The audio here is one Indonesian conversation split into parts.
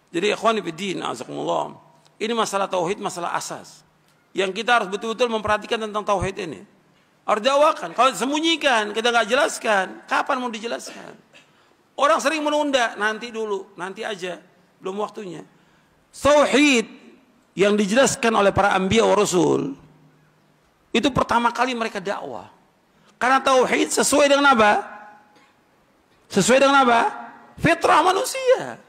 Jadi ikhwani fiddin, azakumullah. Ini masalah tauhid, masalah asas. Yang kita harus betul-betul memperhatikan tentang tauhid ini. Harus dakwakan. Kalau sembunyikan, kita nggak jelaskan, kapan mau dijelaskan? Orang sering menunda, nanti dulu, nanti aja, belum waktunya. Tauhid yang dijelaskan oleh para anbiya wa rasul, itu pertama kali mereka dakwah. Karena tauhid sesuai dengan apa? Sesuai dengan apa? Fitrah manusia.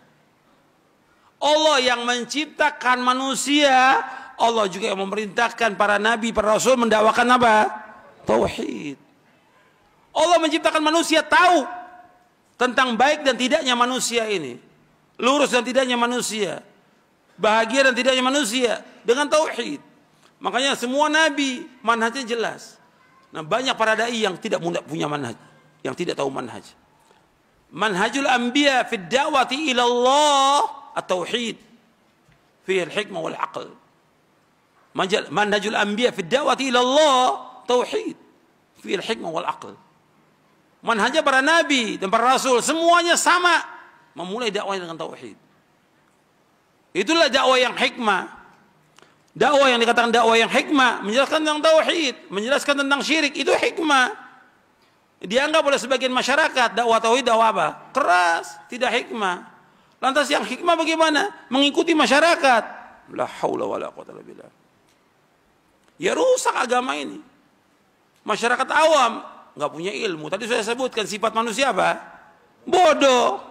Allah yang menciptakan manusia, Allah juga yang memerintahkan para nabi, para rasul mendakwakan apa? Tauhid. Allah menciptakan manusia tahu tentang baik dan tidaknya manusia ini, lurus dan tidaknya manusia, bahagia dan tidaknya manusia dengan tauhid. Makanya semua nabi manhajnya jelas. Nah, banyak para dai yang tidak punya manhaj, yang tidak tahu manhaj. Manhajul anbiya fi da'wati ila Allah at-tauhid fi al-hikmah wal aql. Manhajul anbiya fi da'wati ila Allah tauhid fi al-hikmah wal aql. Manhajnya para nabi dan para rasul semuanya sama, memulai dakwahnya dengan tauhid. Itulah dakwah yang hikmah. Dakwah yang dikatakan dakwah yang hikmah, menjelaskan tentang tauhid, menjelaskan tentang syirik, itu hikmah. Dianggap oleh sebagian masyarakat dakwah tauhid dakwah apa? Keras, tidak hikmah. Lantas yang hikmah bagaimana? Mengikuti masyarakat. La haula wala quwwata illa billah. Ya rusak agama ini. Masyarakat awam nggak punya ilmu. Tadi saya sebutkan sifat manusia apa? Bodoh.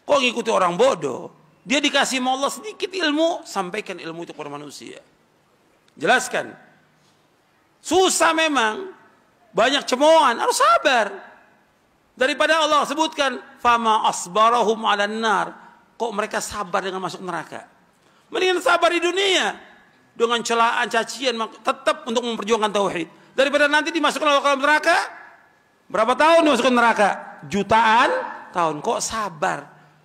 Kok ngikuti orang bodoh? Dia dikasih sama Allah sedikit ilmu, sampaikan ilmu itu kepada manusia. Jelaskan. Susah memang. Banyak cemoohan, harus sabar. Daripada Allah sebutkan, fama asbarahum 'alan nar. Kok mereka sabar dengan masuk neraka? Mendingan sabar di dunia dengan celaan, cacian, tetap untuk memperjuangkan tauhid. Daripada nanti dimasukkan ke neraka, berapa tahun dimasukkan neraka? Jutaan tahun. Kok sabar?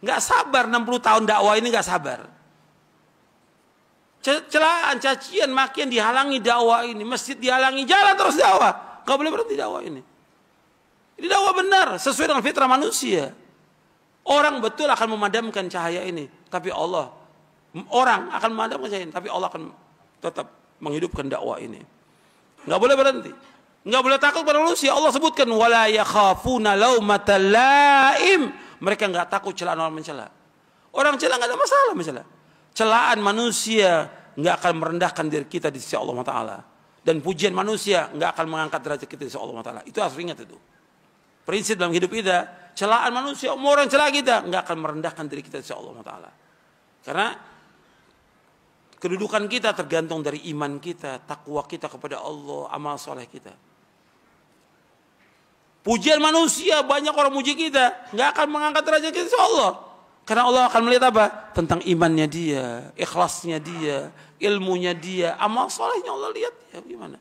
Nggak sabar 60 tahun dakwah ini nggak sabar. Celaan, cacian, makian dihalangi dakwah ini. Masjid dihalangi, jalan terus dakwah. Nggak boleh berhenti dakwah ini. Ini dakwah benar, sesuai dengan fitrah manusia. Orang betul akan memadamkan cahaya ini, tapi Allah, orang akan memadamkan cahaya ini, tapi Allah akan tetap menghidupkan dakwah ini. Nggak boleh berhenti. Nggak boleh takut pada manusia. Allah sebutkan wala yakhafuna laumata laim. Mereka nggak takut celaan orang mencela. Orang celah nggak ada masalah mencela. Celaan manusia nggak akan merendahkan diri kita di sisi Allah Taala. Dan pujian manusia nggak akan mengangkat derajat kita di sisi Allah Taala. Itu harus ingat itu. Prinsip dalam hidup kita, celaan manusia, orang celah kita nggak akan merendahkan diri kita di sisi Allah Taala. Karena kedudukan kita tergantung dari iman kita, takwa kita kepada Allah, amal soleh kita. Pujian manusia, banyak orang muji kita, nggak akan mengangkat derajat kita insya Allah. Karena Allah akan melihat apa? Tentang imannya dia, ikhlasnya dia, ilmunya dia, amal solehnya Allah lihat ya gimana.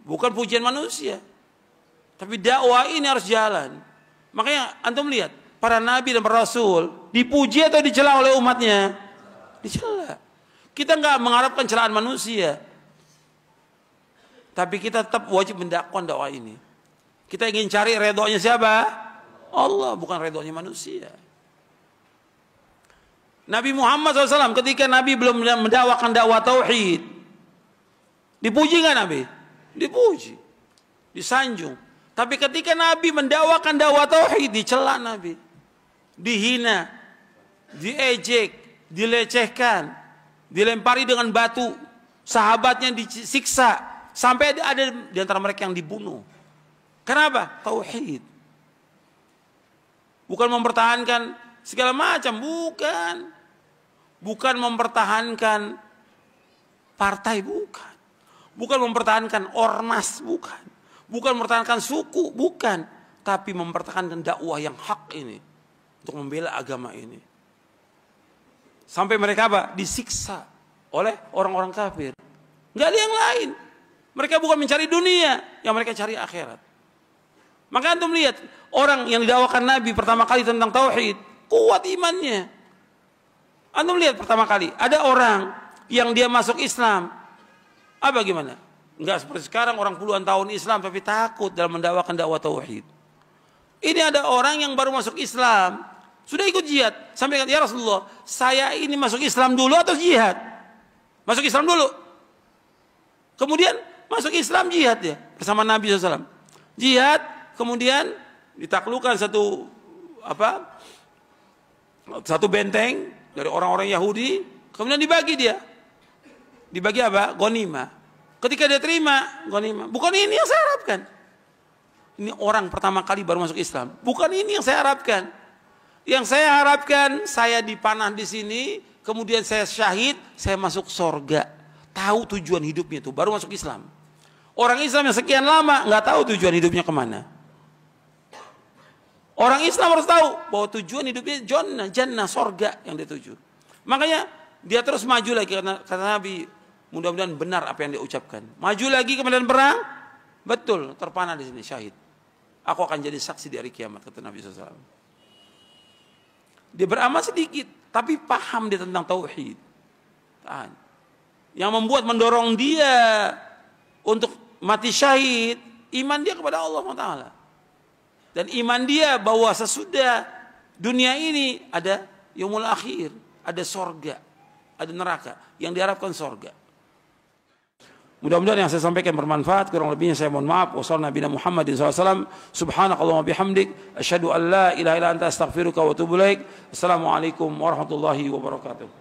Bukan pujian manusia. Tapi dakwah ini harus jalan. Makanya antum lihat, para nabi dan para rasul dipuji atau dicela oleh umatnya? Dicela. Kita nggak mengharapkan celaan manusia. Tapi kita tetap wajib mendakwakan dakwah ini. Kita ingin cari redhonya siapa? Allah, bukan redhonya manusia. Nabi Muhammad SAW ketika Nabi belum mendakwakan dakwah tauhid, dipuji nggak Nabi? Dipuji, disanjung. Tapi ketika Nabi mendakwakan dakwah tauhid, dicela Nabi, dihina, diejek, dilecehkan, dilempari dengan batu, sahabatnya disiksa. Sampai ada di antara mereka yang dibunuh. Kenapa? Tauhid. Bukan mempertahankan segala macam, bukan. Bukan mempertahankan partai, bukan. Bukan mempertahankan ormas, bukan. Bukan mempertahankan suku, bukan. Tapi mempertahankan dakwah yang hak ini. Untuk membela agama ini. Sampai mereka apa? Disiksa oleh orang-orang kafir. Nggak ada yang lain. Mereka bukan mencari dunia, yang mereka cari akhirat. Maka antum lihat, orang yang didakwakan Nabi pertama kali tentang tauhid, kuat imannya. Antum lihat pertama kali, ada orang yang dia masuk Islam. Apa gimana? Enggak seperti sekarang orang puluhan tahun Islam tapi takut dalam mendakwakan dakwah tauhid. Ini ada orang yang baru masuk Islam, Sudah ikut jihad. Sampai kata, ya Rasulullah, saya ini masuk Islam dulu atau jihad? Masuk Islam dulu. Kemudian masuk Islam jihad ya. Bersama Nabi SAW. Jihad, kemudian ditaklukkan satu benteng dari orang-orang Yahudi. Kemudian dibagi dia. Dibagi apa? Ghanimah. Ketika dia terima ghanimah. Bukan ini yang saya harapkan. Ini orang pertama kali baru masuk Islam. Bukan ini yang saya harapkan. Yang saya harapkan, saya dipanah di sini, kemudian saya syahid, saya masuk surga. Tahu tujuan hidupnya itu, baru masuk Islam. Orang Islam yang sekian lama nggak tahu tujuan hidupnya kemana. Orang Islam harus tahu bahwa tujuan hidupnya jannah, surga yang dia tuju. Makanya dia terus maju lagi, karena kata Nabi, mudah-mudahan benar apa yang dia ucapkan. Maju lagi ke medan perang, betul terpanah di sini syahid. Aku akan jadi saksi di hari kiamat, kata Nabi SAW. Dia beramal sedikit, tapi paham dia tentang tauhid. Yang membuat mendorong dia untuk mati syahid, iman dia kepada Allah Taala. Dan iman dia bahwa sesudah dunia ini ada yaumul akhir, ada sorga, ada neraka. Yang diharapkan sorga. Mudah-mudahan yang saya sampaikan bermanfaat. Kurang lebihnya saya mohon maaf. Wassalamualaikum Muhammadin SAW. Subhanakallahumma bihamdik. Asyhadu an la ilaha illa anta astaghfiruka wa atubu ilaik. Assalamualaikum warahmatullahi wabarakatuh.